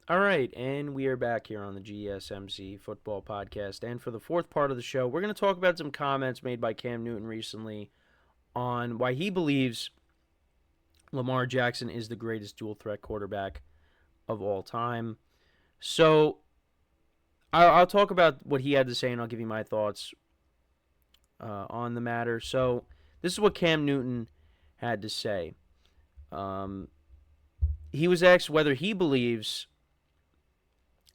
All right, and we are back here on the GSMC Football Podcast. And for the fourth part of the show, we're going to talk about some comments made by Cam Newton recently on why he believes Lamar Jackson is the greatest dual threat quarterback of all time. So I'll talk about what he had to say, and I'll give you my thoughts on the matter. So this is what Cam Newton had to say. He was asked whether he believes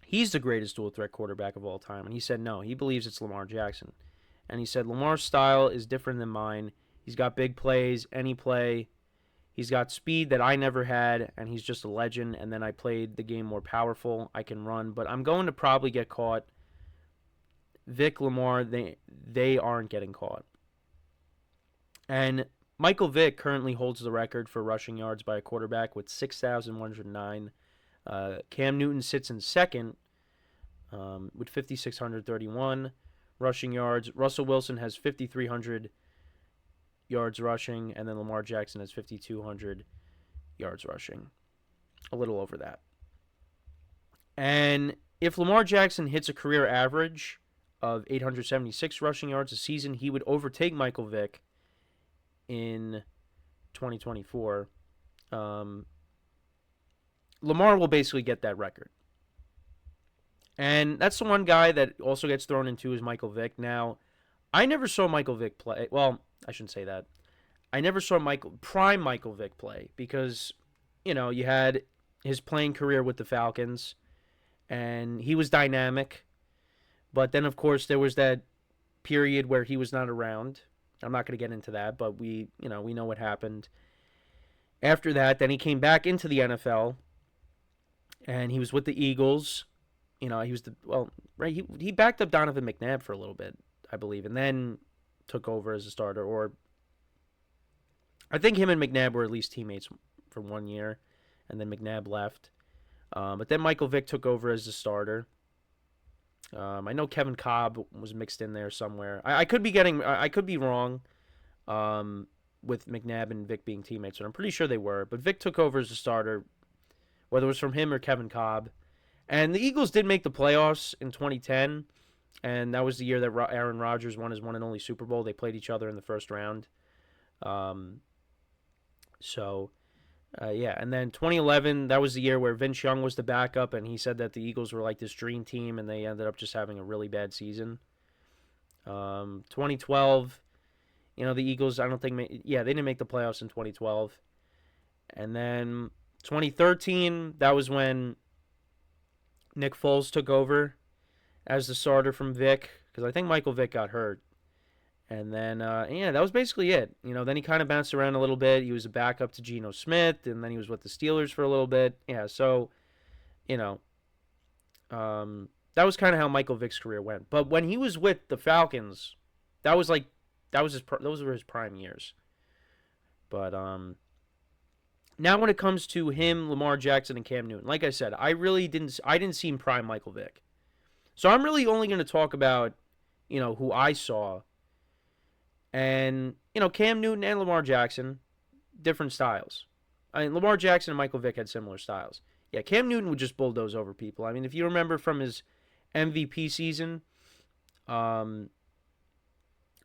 he's the greatest dual threat quarterback of all time, and he said no. He believes it's Lamar Jackson. And he said, Lamar's style is different than mine. He's got big plays, any play. He's got speed that I never had, and he's just a legend. And then I played the game more powerful. I can run, but I'm going to probably get caught. Vic, Lamar, they aren't getting caught. And Michael Vick currently holds the record for rushing yards by a quarterback with 6,109. Cam Newton sits in second with 5,631 rushing yards. Russell Wilson has 5,300 yards rushing, and then Lamar Jackson has 5,200 yards rushing. A little over that. And if Lamar Jackson hits a career average of 876 rushing yards a season, he would overtake Michael Vick in 2024. Lamar will basically get that record. And that's the one guy that also gets thrown into is Michael Vick. Now, I never saw Michael Vick play. Well, I shouldn't say that. I never saw prime Michael Vick play because, you had his playing career with the Falcons, and he was dynamic. But then, of course, there was that period where he was not around. I'm not going to get into that, but we know what happened. After that, then he came back into the NFL, and he was with the Eagles. He was he backed up Donovan McNabb for a little bit, I believe, and then took over as a starter. Or I think him and McNabb were at least teammates for 1 year, and then McNabb left. But then Michael Vick took over as the starter. I know Kevin Cobb was mixed in there somewhere. I could be wrong with McNabb and Vick being teammates, but I'm pretty sure they were. But Vick took over as a starter, whether it was from him or Kevin Cobb. And the Eagles did make the playoffs in 2010, and that was the year that Aaron Rodgers won his one and only Super Bowl. They played each other in the first round. And then 2011, that was the year where Vince Young was the backup, and he said that the Eagles were like this dream team, and they ended up just having a really bad season. 2012, the Eagles, I don't think, they didn't make the playoffs in 2012. And then 2013, that was when Nick Foles took over as the starter from Vic, because I think Michael Vick got hurt. And then, that was basically it. Then he kind of bounced around a little bit. He was a backup to Geno Smith, and then he was with the Steelers for a little bit. Yeah, so, that was kind of how Michael Vick's career went. But when he was with the Falcons, those were his prime years. But now when it comes to him, Lamar Jackson, and Cam Newton, like I said, I didn't see him prime Michael Vick. So I'm really only going to talk about, who I saw. And, Cam Newton and Lamar Jackson, different styles. Lamar Jackson and Michael Vick had similar styles. Yeah, Cam Newton would just bulldoze over people. If you remember from his MVP season, there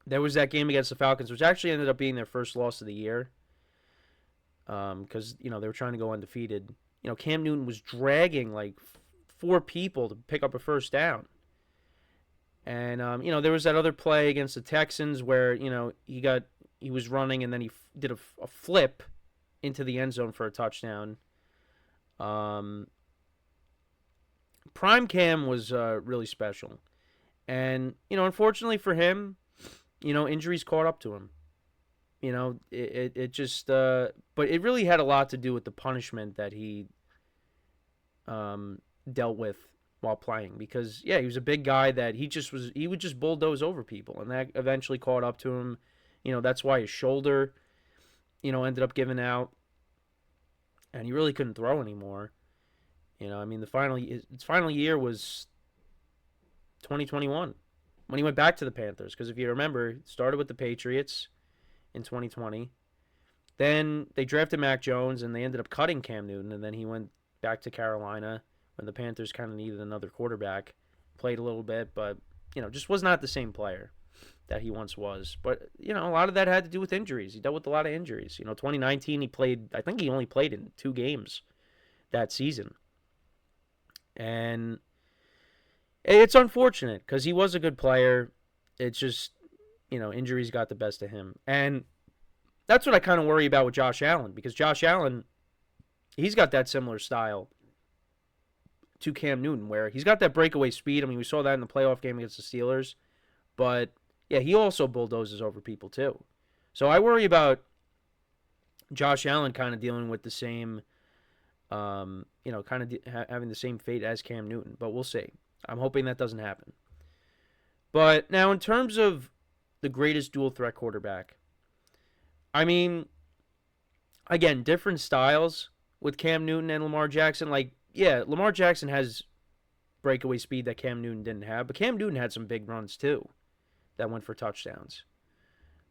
was that game against the Falcons, which actually ended up being their first loss of the year. Because, they were trying to go undefeated. Cam Newton was dragging like 4 people to pick up a first down. And, there was that other play against the Texans where, he was running and then he did a flip into the end zone for a touchdown. Prime Cam was really special. And, unfortunately for him, injuries caught up to him. It just, but it really had a lot to do with the punishment that he dealt with while playing, because he was a big guy that he would just bulldoze over people, and that eventually caught up to him. That's why his shoulder, ended up giving out, and he really couldn't throw anymore. His final year was 2021 when he went back to the Panthers, because if you remember, it started with the Patriots in 2020. Then they drafted Mac Jones, and they ended up cutting Cam Newton, and then he went back to Carolina when the Panthers kind of needed another quarterback. Played a little bit, but, just was not the same player that he once was. But, a lot of that had to do with injuries. He dealt with a lot of injuries. 2019, I think he only played in 2 games that season. And it's unfortunate because he was a good player. It's just, injuries got the best of him. And that's what I kind of worry about with Josh Allen, because Josh Allen, he's got that similar style to Cam Newton, where he's got that breakaway speed. I mean, we saw that in the playoff game against the Steelers. But, yeah, he also bulldozes over people, too. So I worry about Josh Allen kind of dealing with the same, having the same fate as Cam Newton. But we'll see. I'm hoping that doesn't happen. But now, in terms of the greatest dual threat quarterback, I mean, again, different styles with Cam Newton and Lamar Jackson. Like, yeah, Lamar Jackson has breakaway speed that Cam Newton didn't have, but Cam Newton had some big runs too that went for touchdowns.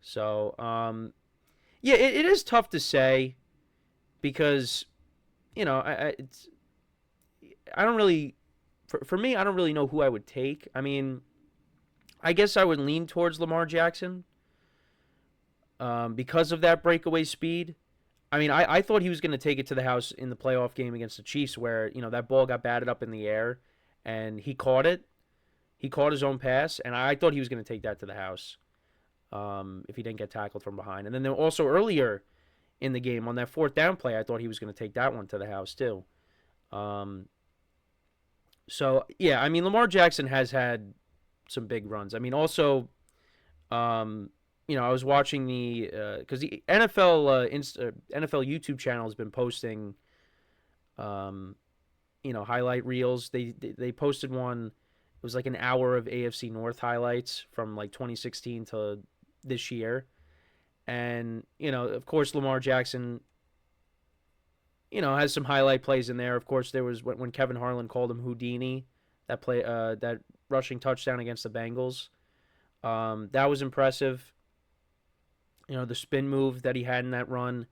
So, yeah, it is tough to say because, I don't really, for me, I don't really know who I would take. I mean, I guess I would lean towards Lamar Jackson because of that breakaway speed. I mean, I thought he was going to take it to the house in the playoff game against the Chiefs where, that ball got batted up in the air and he caught it. He caught his own pass, and I thought he was going to take that to the house if he didn't get tackled from behind. And then also earlier in the game on that 4th down play, I thought he was going to take that one to the house too. So, yeah, I mean, Lamar Jackson has had some big runs. I mean, also, I was watching because the NFL YouTube channel has been posting, highlight reels. They posted one. It was like an hour of AFC North highlights from like 2016 to this year, and of course, Lamar Jackson, has some highlight plays in there. Of course, there was when Kevin Harlan called him Houdini, that play, that rushing touchdown against the Bengals. That was impressive. The spin move that he had in that run.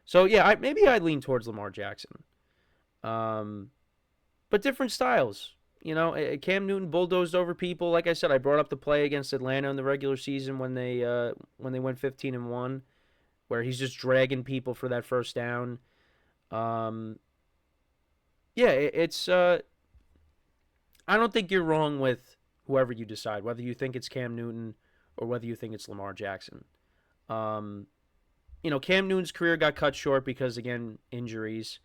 So, yeah, maybe I'd lean towards Lamar Jackson. But different styles. Cam Newton bulldozed over people. Like I said, I brought up the play against Atlanta in the regular season when they went 15-1, where he's just dragging people for that first down. Yeah, it's I don't think you're wrong with whoever you decide, whether you think it's Cam Newton or whether you think it's Lamar Jackson. Cam Newton's career got cut short because, again, injuries.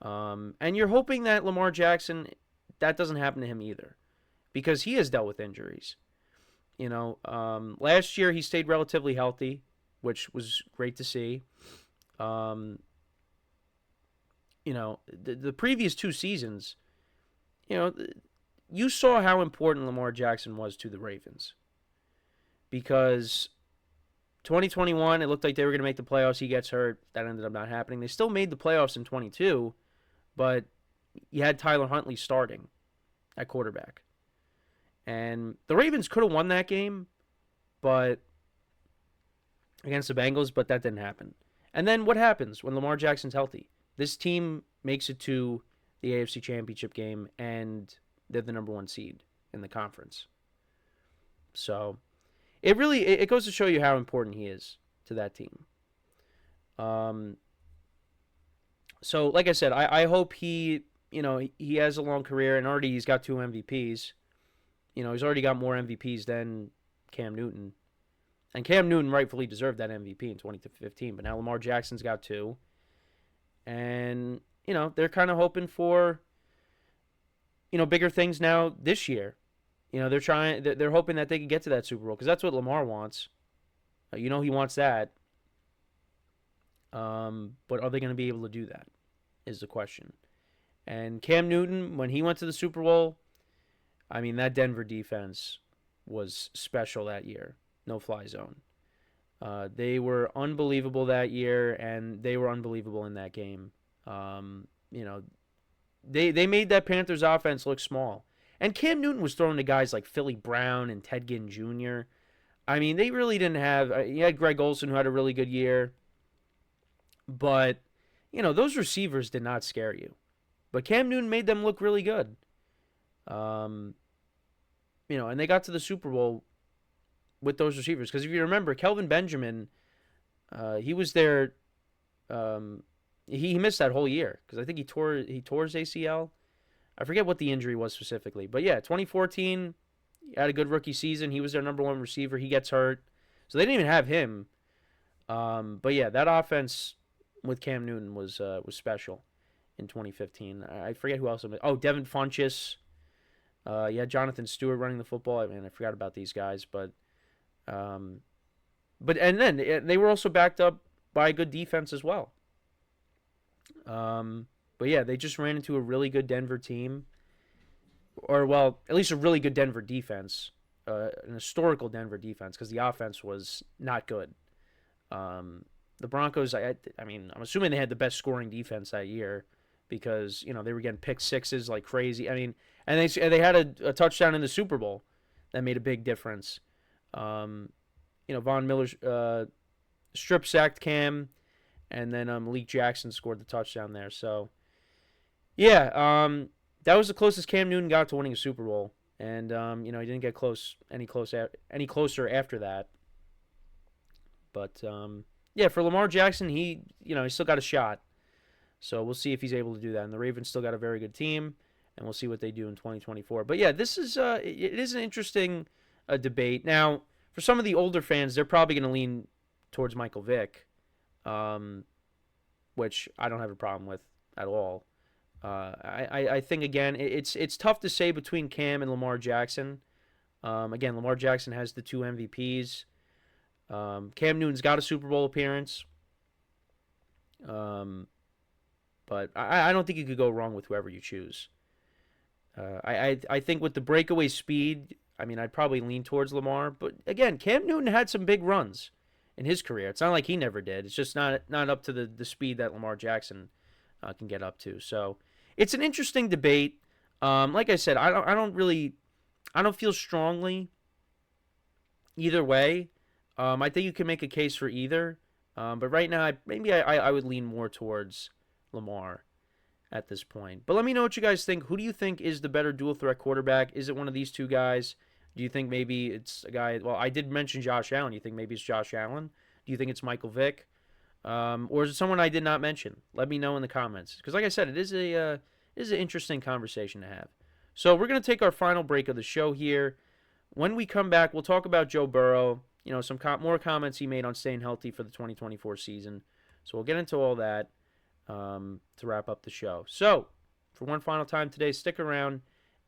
And you're hoping that Lamar Jackson, that doesn't happen to him either, because he has dealt with injuries. Last year he stayed relatively healthy, which was great to see. The previous 2 seasons, you saw how important Lamar Jackson was to the Ravens, because 2021, it looked like they were going to make the playoffs. He gets hurt. That ended up not happening. They still made the playoffs in 22, but you had Tyler Huntley starting at quarterback. And the Ravens could have won that game but against the Bengals, but that didn't happen. And then what happens when Lamar Jackson's healthy? This team makes it to the AFC Championship game, and they're the number 1 seed in the conference. So it goes to show you how important he is to that team. So like I said, I hope he has a long career, and already he's got 2 MVPs. He's already got more MVPs than Cam Newton. And Cam Newton rightfully deserved that MVP in 2015, but now Lamar Jackson's got 2. And, they're kind of hoping for, bigger things now this year. They're hoping that they can get to that Super Bowl, because that's what Lamar wants. He wants that. But are they going to be able to do that is the question. And Cam Newton, when he went to the Super Bowl, I mean, that Denver defense was special that year. No-fly zone. They were unbelievable that year, and they were unbelievable in that game. They made that Panthers offense look small. And Cam Newton was throwing to guys like Philly Brown and Ted Ginn Jr. I mean, they really didn't have... You had Greg Olsen, who had a really good year. But, those receivers did not scare you. But Cam Newton made them look really good. Um, and they got to the Super Bowl with those receivers. Because if you remember, Kelvin Benjamin, he was there. Um, he missed that whole year because I think he tore his ACL. I forget what the injury was specifically, but yeah, 2014 he had a good rookie season. He was their number one receiver. He gets hurt, so they didn't even have him. But yeah, that offense with Cam Newton was special in 2015. I forget who else. Oh, Devin Funchess. Jonathan Stewart running the football. I mean, I forgot about these guys, um, and then they were also backed up by a good defense as well. But yeah, they just ran into a really good Denver team, or well, at least a really good Denver defense, an historical Denver defense, because the offense was not good. The Broncos, I mean, I'm assuming they had the best scoring defense that year because they were getting pick sixes like crazy. I mean, and they had a touchdown in the Super Bowl that made a big difference. Von Miller strip sacked Cam, and then Malik Jackson scored the touchdown there. So yeah, that was the closest Cam Newton got to winning a Super Bowl, and he didn't get any closer after that. But yeah, for Lamar Jackson, he still got a shot. So we'll see if he's able to do that. And the Ravens still got a very good team, and we'll see what they do in 2024. But yeah, this is it is an interesting debate. Now, for some of the older fans, they're probably going to lean towards Michael Vick, which I don't have a problem with at all. I think again, it's tough to say between Cam and Lamar Jackson. Again, Lamar Jackson has the 2 MVPs. Cam Newton's got a Super Bowl appearance. But I don't think you could go wrong with whoever you choose. I think with the breakaway speed, I mean, I'd probably lean towards Lamar. But again, Cam Newton had some big runs in his career. It's not like he never did. It's just not up to the speed that Lamar Jackson can get up to. So it's an interesting debate. Like I said, I don't feel strongly either way. I think you can make a case for either. But right now, I would lean more towards Lamar at this point. But let me know what you guys think. Who do you think is the better dual threat quarterback? Is it one of these two guys? Do you think maybe it's a guy? Well, I did mention Josh Allen. Do you think maybe it's Josh Allen? Do you think it's Michael Vick? Or is it someone I did not mention? Let me know in the comments. Because like I said, it is an interesting conversation to have. So we're going to take our final break of the show here. When we come back, we'll talk about Joe Burrow. Some more comments he made on staying healthy for the 2024 season. So we'll get into all that to wrap up the show. So, for one final time today, stick around,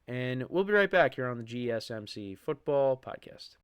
and we'll be right back here on the GSMC Football Podcast.